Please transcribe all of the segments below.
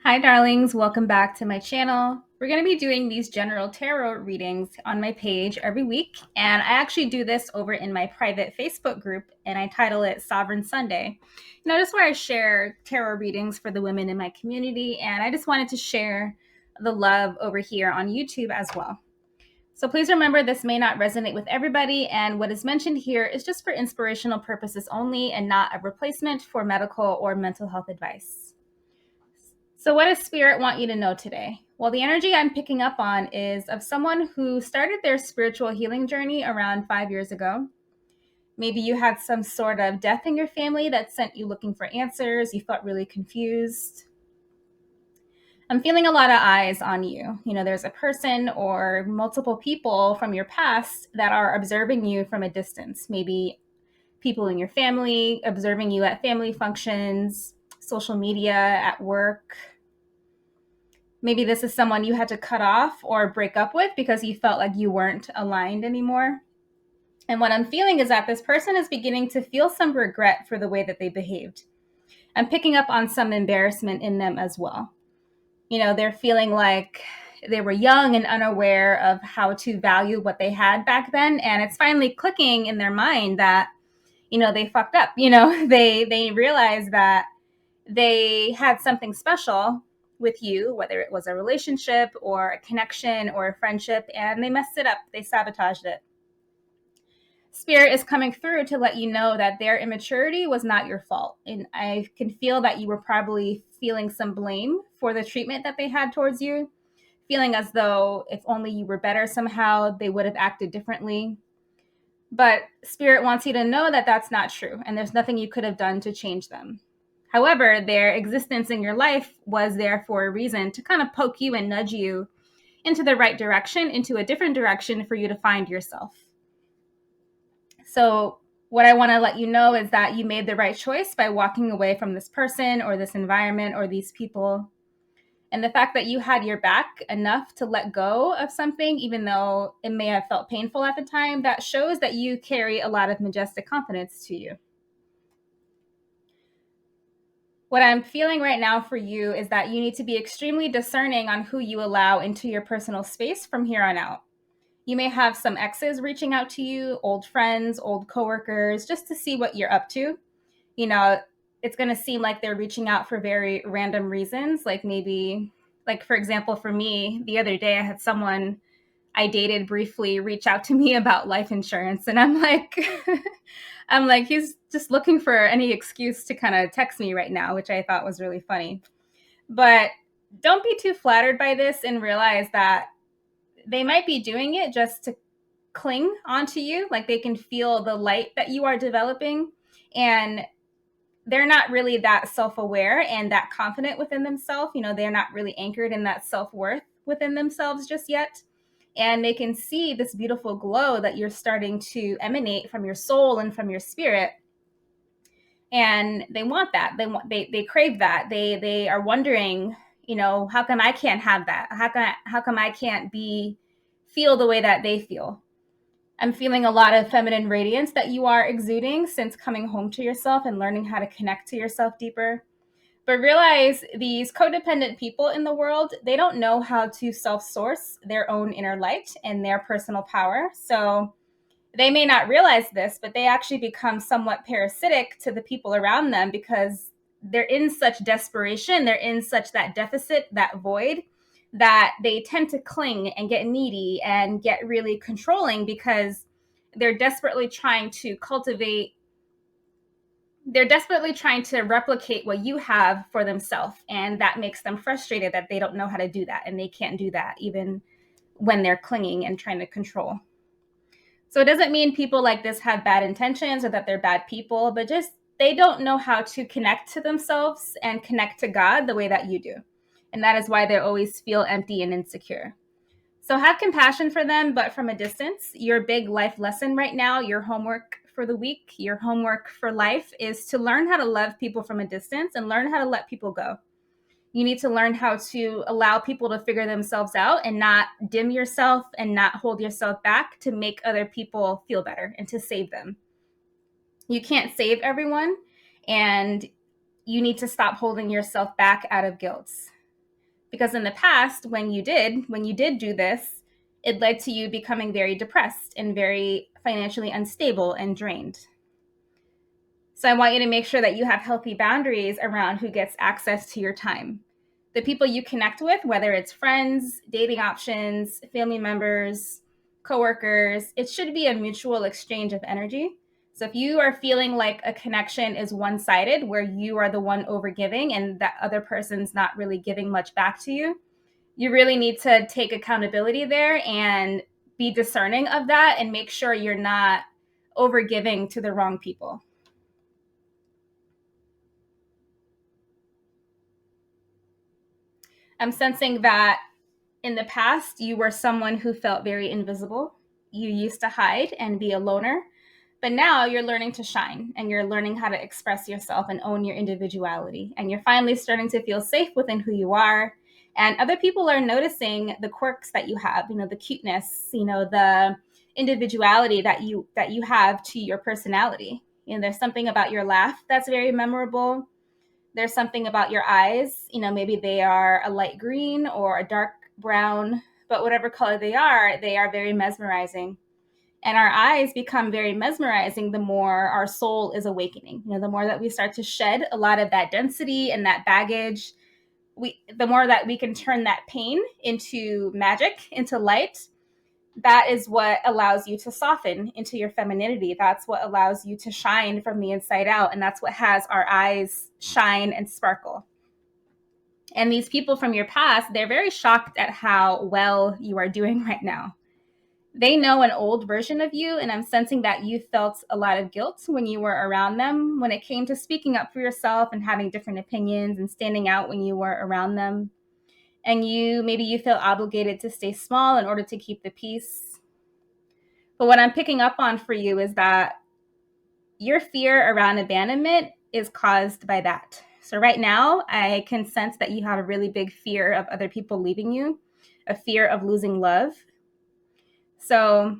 Hi, darlings. Welcome back to my channel. We're going to be doing these general tarot readings on my page every week, and I actually do this over in my private Facebook group, and I title it Sovereign Sunday. Notice where I share tarot readings for the women in my community, and I just wanted to share the love over here on YouTube as well. So please remember, this may not resonate with everybody, and what is mentioned here is just for inspirational purposes only and not a replacement for medical or mental health advice. So what does Spirit want you to know today? Well, the energy I'm picking up on is of someone who started their spiritual healing journey around 5 years ago. Maybe you had some sort of death in your family that sent you looking for answers. You felt really confused. I'm feeling a lot of eyes on you. There's a person or multiple people from your past that are observing you from a distance. Maybe people in your family observing you at family functions, social media, at work. Maybe this is someone you had to cut off or break up with because you felt like you weren't aligned anymore. And what I'm feeling is that this person is beginning to feel some regret for the way that they behaved. I'm picking up on some embarrassment in them as well. They're feeling like they were young and unaware of how to value what they had back then. And it's finally clicking in their mind that, they fucked up. They realize that they had something special with you, whether it was a relationship or a connection or a friendship, and they messed it up. They sabotaged it. Spirit is coming through to let you know that their immaturity was not your fault. And I can feel that you were probably feeling some blame for the treatment that they had towards you, feeling as though if only you were better somehow, they would have acted differently. But Spirit wants you to know that that's not true, and there's nothing you could have done to change them. However, their existence in your life was there for a reason, to kind of poke you and nudge you into the right direction, into a different direction for you to find yourself. So what I want to let you know is that you made the right choice by walking away from this person or this environment or these people. And the fact that you had your back enough to let go of something, even though it may have felt painful at the time, that shows that you carry a lot of majestic confidence to you. What I'm feeling right now for you is that you need to be extremely discerning on who you allow into your personal space from here on out. You may have some exes reaching out to you, old friends, old coworkers, just to see what you're up to. It's going to seem like they're reaching out for very random reasons. Like for example, for me, the other day I had someone I dated briefly reach out to me about life insurance. And I'm like, he's just looking for any excuse to kind of text me right now, which I thought was really funny. But don't be too flattered by this and realize that they might be doing it just to cling onto you. Like they can feel the light that you are developing, and they're not really that self-aware and that confident within themselves. They're not really anchored in that self-worth within themselves just yet. And they can see this beautiful glow that you're starting to emanate from your soul and from your spirit. And they want that. They crave that. They are wondering, how come I can't have that? How come I can't feel the way that they feel? I'm feeling a lot of feminine radiance that you are exuding since coming home to yourself and learning how to connect to yourself deeper. But realize these codependent people in the world, they don't know how to self-source their own inner light and their personal power. So they may not realize this, but they actually become somewhat parasitic to the people around them because they're in such desperation, they're in such that deficit, that void, that they tend to cling and get needy and get really controlling because they're desperately trying to replicate what you have for themselves. And that makes them frustrated that they don't know how to do that. And they can't do that even when they're clinging and trying to control. So it doesn't mean people like this have bad intentions or that they're bad people, but just they don't know how to connect to themselves and connect to God the way that you do. And that is why they always feel empty and insecure. So have compassion for them, but from a distance. Your big life lesson right now, your homework for the week, your homework for life is to learn how to love people from a distance and learn how to let people go. You need to learn how to allow people to figure themselves out and not dim yourself and not hold yourself back to make other people feel better and to save them. You can't save everyone, and you need to stop holding yourself back out of guilt. Because in the past, when you did do this, it led to you becoming very depressed and very financially unstable and drained. So I want you to make sure that you have healthy boundaries around who gets access to your time. The people you connect with, whether it's friends, dating options, family members, coworkers, it should be a mutual exchange of energy. So if you are feeling like a connection is one-sided, where you are the one overgiving and that other person's not really giving much back to you, you really need to take accountability there and be discerning of that and make sure you're not overgiving to the wrong people. I'm sensing that in the past, you were someone who felt very invisible. You used to hide and be a loner, but now you're learning to shine and you're learning how to express yourself and own your individuality. And you're finally starting to feel safe within who you are. And other people are noticing the quirks that you have, the cuteness, the individuality that you have to your personality. There's something about your laugh that's very memorable. There's something about your eyes, maybe they are a light green or a dark brown, but whatever color they are very mesmerizing. And our eyes become very mesmerizing the more our soul is awakening. The more that we start to shed a lot of that density and that baggage, the more that we can turn that pain into magic, into light. That is what allows you to soften into your femininity. That's what allows you to shine from the inside out. And that's what has our eyes shine and sparkle. And these people from your past, they're very shocked at how well you are doing right now. They know an old version of you, and I'm sensing that you felt a lot of guilt when you were around them, when it came to speaking up for yourself and having different opinions and standing out when you were around them. And maybe you feel obligated to stay small in order to keep the peace. But what I'm picking up on for you is that your fear around abandonment is caused by that. So right now, I can sense that you have a really big fear of other people leaving you, a fear of losing love. So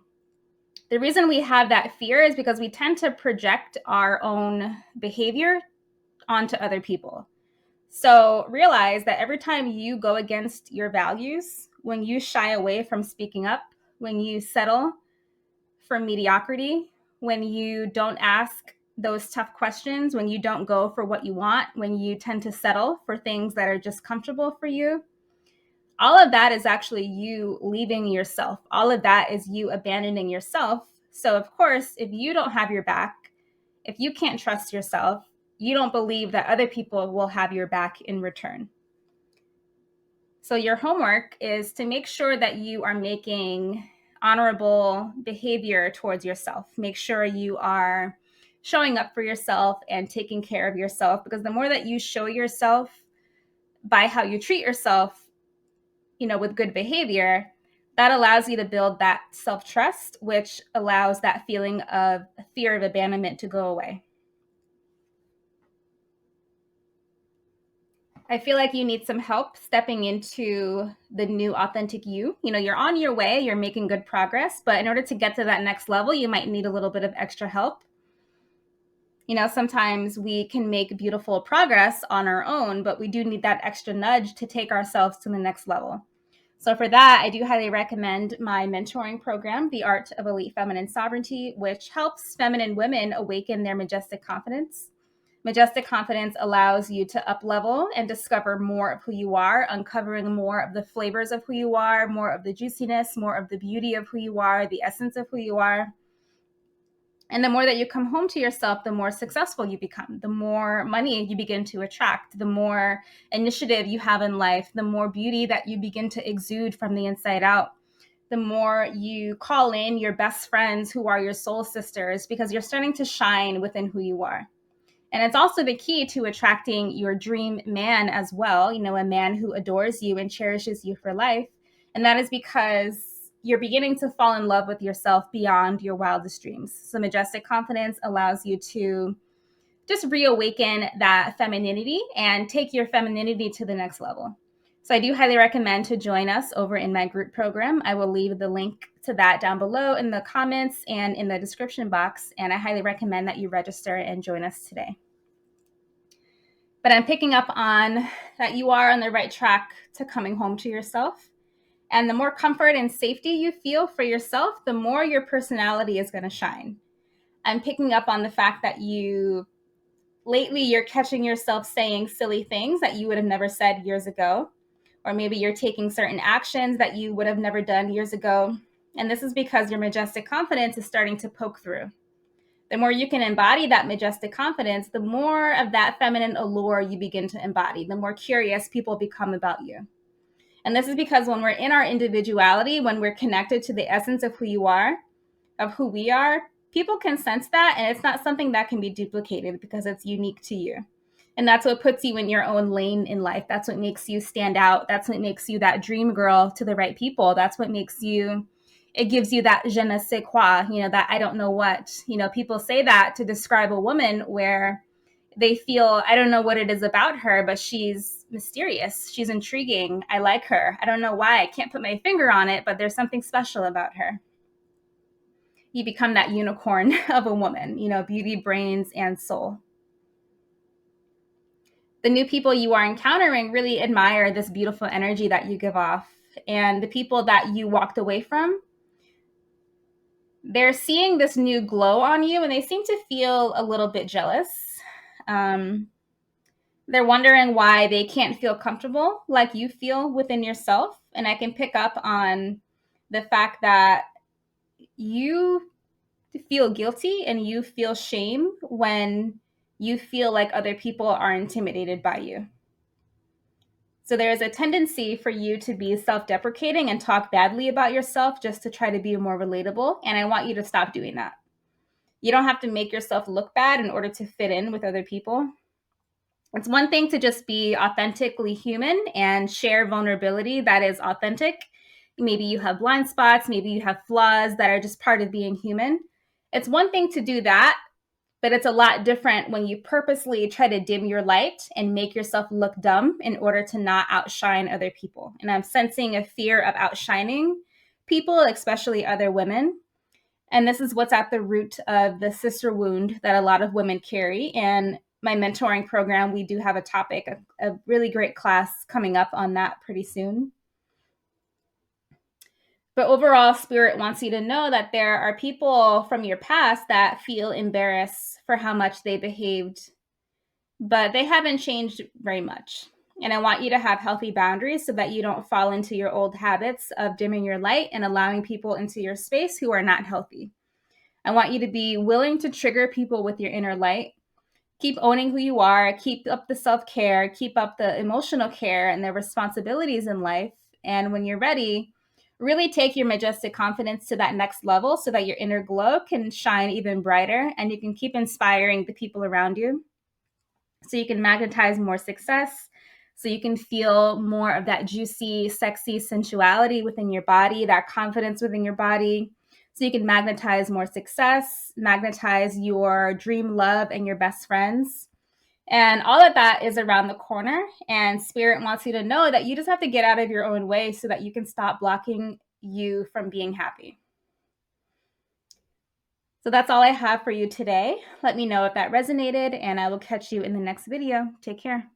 the reason we have that fear is because we tend to project our own behavior onto other people. So realize that every time you go against your values, when you shy away from speaking up, when you settle for mediocrity, when you don't ask those tough questions, when you don't go for what you want, when you tend to settle for things that are just comfortable for you, all of that is actually you leaving yourself. All of that is you abandoning yourself. So of course, if you don't have your back, if you can't trust yourself, you don't believe that other people will have your back in return. So your homework is to make sure that you are making honorable behavior towards yourself. Make sure you are showing up for yourself and taking care of yourself, because the more that you show yourself by how you treat yourself, with good behavior, that allows you to build that self-trust, which allows that feeling of fear of abandonment to go away. I feel like you need some help stepping into the new authentic you. You're on your way, you're making good progress, but in order to get to that next level, you might need a little bit of extra help. Sometimes we can make beautiful progress on our own, but we do need that extra nudge to take ourselves to the next level. So for that, I do highly recommend my mentoring program, The Art of Elite Feminine Sovereignty, which helps feminine women awaken their majestic confidence. Majestic confidence allows you to up-level and discover more of who you are, uncovering more of the flavors of who you are, more of the juiciness, more of the beauty of who you are, the essence of who you are. And the more that you come home to yourself, the more successful you become, the more money you begin to attract, the more initiative you have in life, the more beauty that you begin to exude from the inside out, the more you call in your best friends who are your soul sisters, because you're starting to shine within who you are. And it's also the key to attracting your dream man as well, a man who adores you and cherishes you for life. And that is because you're beginning to fall in love with yourself beyond your wildest dreams. So majestic confidence allows you to just reawaken that femininity and take your femininity to the next level. So I do highly recommend to join us over in my group program. I will leave the link to that down below in the comments and in the description box. And I highly recommend that you register and join us today. But I'm picking up on that you are on the right track to coming home to yourself. And the more comfort and safety you feel for yourself, the more your personality is going to shine. I'm picking up on the fact that lately you're catching yourself saying silly things that you would have never said years ago. Or maybe you're taking certain actions that you would have never done years ago. And this is because your majestic confidence is starting to poke through. The more you can embody that majestic confidence, the more of that feminine allure you begin to embody, the more curious people become about you. And this is because when we're in our individuality, when we're connected to the essence of who you are, of who we are, people can sense that, and it's not something that can be duplicated because it's unique to you. And that's what puts you in your own lane in life. That's what makes you stand out. That's what makes you that dream girl to the right people. That's what makes you, it gives you that je ne sais quoi, that I don't know what. People say that to describe a woman where they feel, I don't know what it is about her, but she's mysterious. She's intriguing. I like her. I don't know why. I can't put my finger on it, but there's something special about her. You become that unicorn of a woman, beauty, brains, and soul. The new people you are encountering really admire this beautiful energy that you give off. And the people that you walked away from, they're seeing this new glow on you and they seem to feel a little bit jealous. They're wondering why they can't feel comfortable like you feel within yourself. And I can pick up on the fact that you feel guilty and you feel shame when you feel like other people are intimidated by you. So there is a tendency for you to be self-deprecating and talk badly about yourself just to try to be more relatable. And I want you to stop doing that. You don't have to make yourself look bad in order to fit in with other people. It's one thing to just be authentically human and share vulnerability that is authentic. Maybe you have blind spots, maybe you have flaws that are just part of being human. It's one thing to do that, but it's a lot different when you purposely try to dim your light and make yourself look dumb in order to not outshine other people. And I'm sensing a fear of outshining people, especially other women. And this is what's at the root of the sister wound that a lot of women carry. And my mentoring program, we do have a topic, a really great class coming up on that pretty soon. But overall, Spirit wants you to know that there are people from your past that feel embarrassed for how much they behaved, but they haven't changed very much. And I want you to have healthy boundaries so that you don't fall into your old habits of dimming your light and allowing people into your space who are not healthy. I want you to be willing to trigger people with your inner light. Keep owning who you are, keep up the self-care, keep up the emotional care and the responsibilities in life. And when you're ready, really take your majestic confidence to that next level so that your inner glow can shine even brighter and you can keep inspiring the people around you. So you can magnetize more success, so you can feel more of that juicy, sexy sensuality within your body, that confidence within your body. So you can magnetize more success, magnetize your dream love and your best friends. And all of that is around the corner. And Spirit wants you to know that you just have to get out of your own way so that you can stop blocking you from being happy. So that's all I have for you today. Let me know if that resonated, and I will catch you in the next video. Take care.